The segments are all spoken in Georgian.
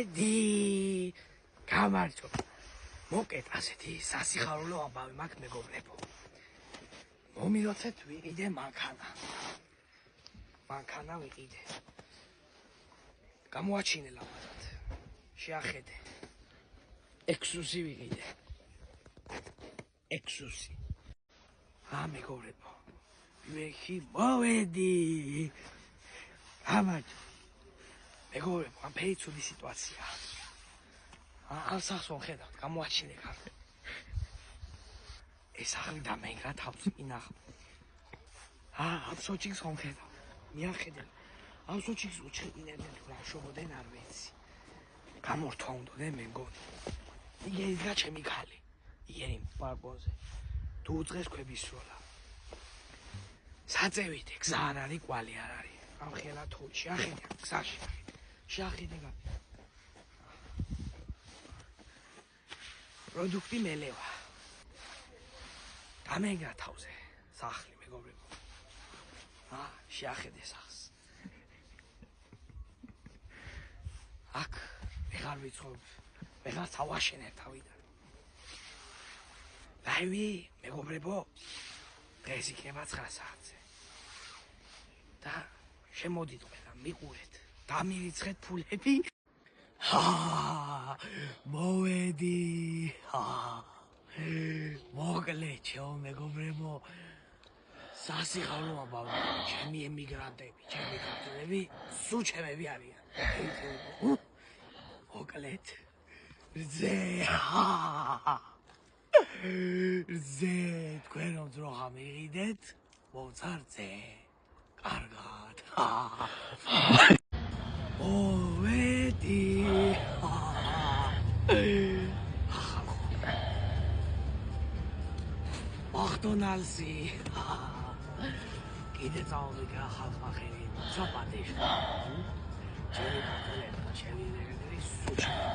მოვედი გამარჯობა მოკეთ ასეთი სასიხარულო ამბავი მაქვს მეგობრებო მომილოცეთ ვიყიდე მანქანა ვიყიდე გამოაჩინე ლამაზად შეახედე ექსუსი ვიყიდე ექსუსი მეგობრებო ვიხი მოვედი გამარჯობა მეგობრებო ამ ფეიცუდი სიტუაცია ალსახსონ ხედავთ გამოაჩინე კარგი ეს ახალი დამენგრა თავს ინახ აბსოჩიქს ხომ ხედავ მიახედე აბსოჩიქს უჩინებდნენ თუ რა შობოდენ არ ვიცი გამორთვა უნდადნენ მე მგონი იგერიდგა ჩემი ქალი იგერი პარკოზე თუ უძღეს ქვებისროლა საწევით გზა არ არის კვალი არ არის ამ ხელა თუ შეახედე გზაში შეახედე პროდუქტი მელევა დამენგრა თავზე სახლი მეგობრებო შეახედე სახლს აქ ვეღარ ვიცხოვ ვეღარ წავაშენებ თავიდან ლაივი მეგობრებო დღეს იქნება 9 საათზე და შემოდით ყველა მიყურეთ დამირიცხეთ ფულები მოვედი მოკლე ჩემო მეგობრებო სასიხარულო ამბავი ჩემი ემიგრანტები ჩემი ქართველები სულ ჩემები არიან მოკლედ რძე თქვენ რომ ძროხა მიყიდეთ მოვწარწე კარგად მოვედი მახდონალდსი კიდე წავიდე ხალხმა ხელი საპატეში ჩემი ქართველები ჩემი ემიგრანტები სულ ჩემები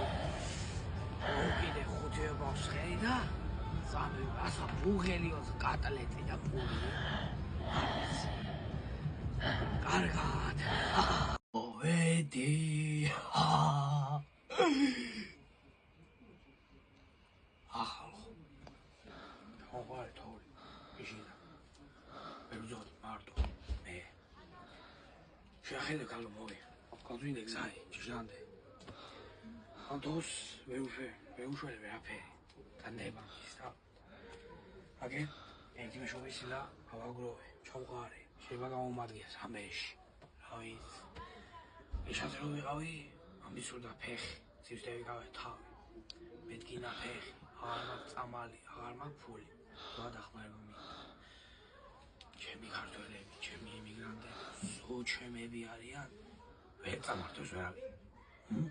კიდე 5 ბავშვს ხელი და სამი ასა ბუღელიოს კატლეტი და პური კარგად მოვედი შეახედე კალო მოვი გავწვინე გზარი ჭიშანდე ანტოს ვეუშველი ვერაფერი დანება ისა აგე ერთი მეშობისილა ავაგროვე ჩავყარე შეიძლება გამომადგია სამეში რა ვიცი ეშაზე რომ ვიყავი ამისურდა ფეხი ცივსტე ვიყავე თავი მეთქინა ფეხი აღარ მაქვს წამალი აღარ მაქვს ფული რა დახმარება მინდა ჩემი ქართველები ჩემი ემიგრანტები სულ ჩემები არიან ვერ წამართოს ვერავინ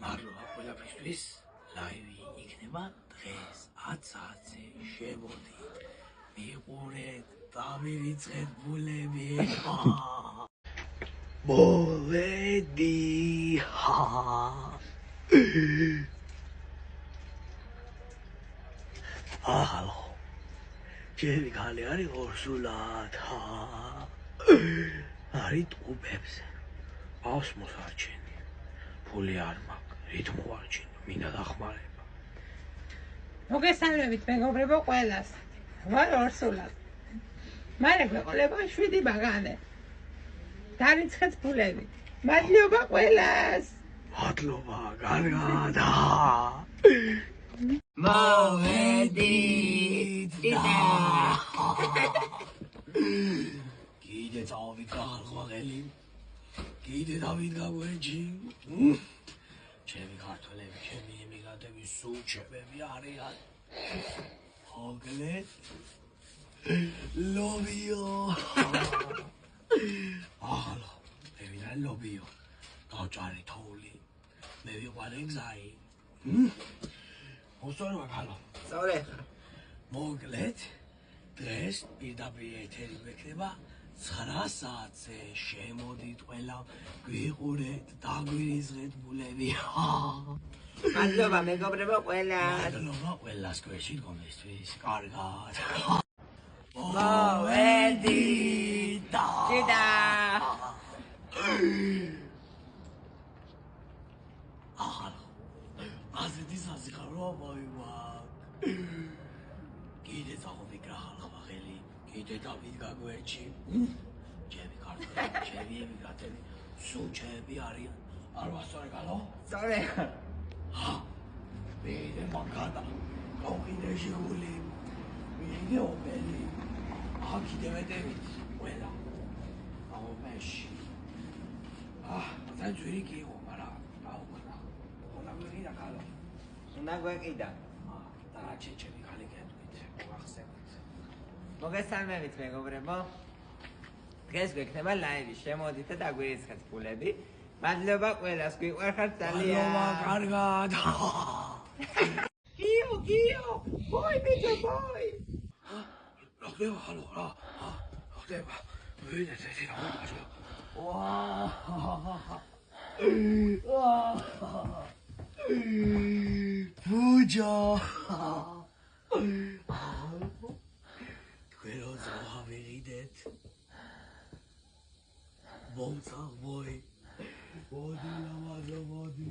მადლობა ყველაფრისთვის ლაივი იქნება დღეს 10 საათზე შემოდით მიყურეთ დამირიცხეთ ფულები მოვედი ახალ ჩემი ქალი არის ორსულად არის ტუბებზეავს მოსარჩენი ფული არ მაქვს რით მოვარჩინო მინდა დახმარება მოგესალმებით მეგობრებო ყველას ვარ ორსულად მაგრამ გვეყოლება 7 ბაღანე დარიცხეთ ფულები მადლობა ყველას მადლობა კარგად მოვედი კიდე წავით ხალხმა ხელი კიდე დავით გაგვეჯი ჩემი ქართველები ჩემი ემიგრანტები სულ ჩემები არიან მოგლეთ ლობიო ახალო მე ვიდა ლობიო დავჭარი თოვლი მე ვიყვარე გზარი მოსწორება ხალო სწორე მოგლეთ დღეს პირდაპირ ეთერი გვექნება 9 საათზე შემოდით ყველა გვიყურეთ დაგვირიცხეთ ფულები მადლობა მეგობრებო ყველას მადლობა ყველას გვერდში დგომისთვის კარგად მოვედი და კიდე წაღვიქრა ხალხმა ხელი, კიდე დავიდგა გვერდში. ჩემი ქართველი, ჩემი ემიგრანტები, სულ ჩემი არიან. არ ვასწორე გალო? სწორე. მიდე მანქანა, გავყიდე ჟიგული, მიდე ოპელი. აქიდე მეტევით, ყველა. მეში. დაძვირი კი იყო, მაგრამ დაუყრა. უნდა გვიყიდა გალო. უნდა გვეყიდა. და ჩემი ხალი გეტყვით, მოახსენეთ. მოგესალმებით მეგობრებო. დღეს გვექნება ლაივი, შემოდით და დაგვირიცხეთ ფულები. მადლობა ყველას, გვიყვარხართ ძალიან. მადლობა, კარგად. გიო, ბოი ბიჭო, ბოი. რა ხდება, ჰალო, რა ხდება? ვიდეთ ეს რა მოხდა. ბუჯა. თქვენ რა ავიღიდეთ? მომცა ბოი. მოდი, მოდი.